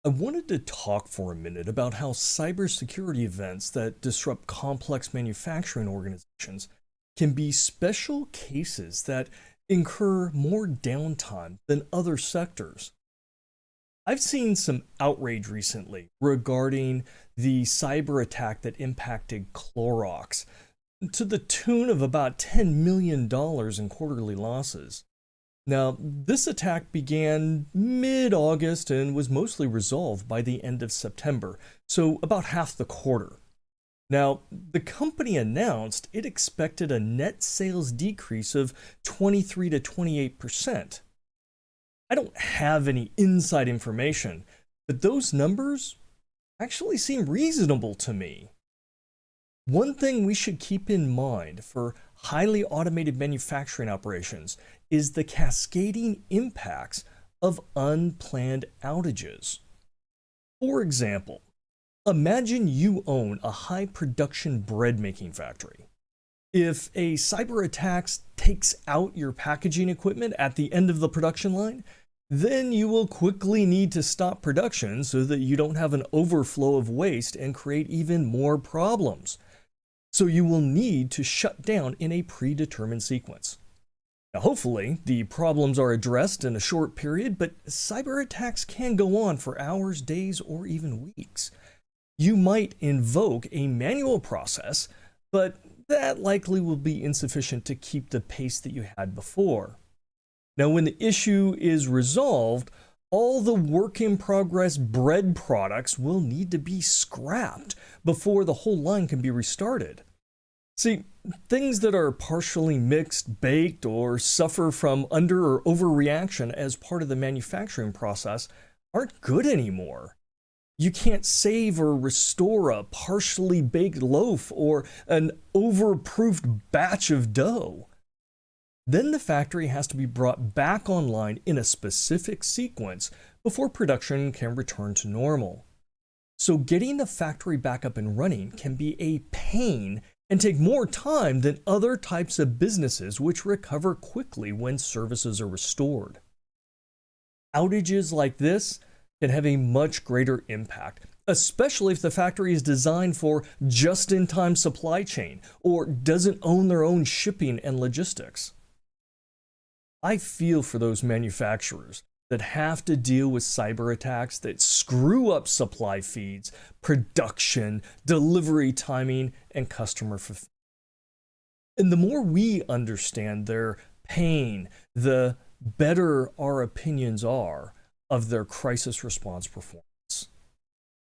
I wanted to talk for a minute about how cybersecurity events that disrupt complex manufacturing organizations can be special cases that incur more downtime than other sectors. I've seen some outrage recently regarding the cyber attack that impacted Clorox to the tune of about $10 million in quarterly losses. Now, this attack began mid August and was mostly resolved by the end of September, so about half the quarter. Now, the company announced it expected a net sales decrease of 23 to 28%. I don't have any inside information, but those numbers actually seem reasonable to me. One thing we should keep in mind for highly automated manufacturing operations is the cascading impacts of unplanned outages. For example, imagine you own a high production bread making factory. If a cyber attack takes out your packaging equipment at the end of the production line, then you will quickly need to stop production so that you don't have an overflow of waste and create even more problems. So you will need to shut down in a predetermined sequence. Now, hopefully, the problems are addressed in a short period, but cyber attacks can go on for hours, days, or even weeks. You might invoke a manual process, but that likely will be insufficient to keep the pace that you had before. Now, when the issue is resolved, all the work in progress bread products will need to be scrapped before the whole line can be restarted. See, things that are partially mixed, baked, or suffer from under or overreaction as part of the manufacturing process aren't good anymore. You can't save or restore a partially baked loaf or an overproofed batch of dough. Then the factory has to be brought back online in a specific sequence before production can return to normal. So getting the factory back up and running can be a pain and take more time than other types of businesses which recover quickly when services are restored. Outages like this can have a much greater impact, especially if the factory is designed for just-in-time supply chain or doesn't own their own shipping and logistics. I feel for those manufacturers that have to deal with cyber attacks that screw up supply feeds, production, delivery timing, and customer fulfillment. And the more we understand their pain, the better our opinions are of their crisis response performance.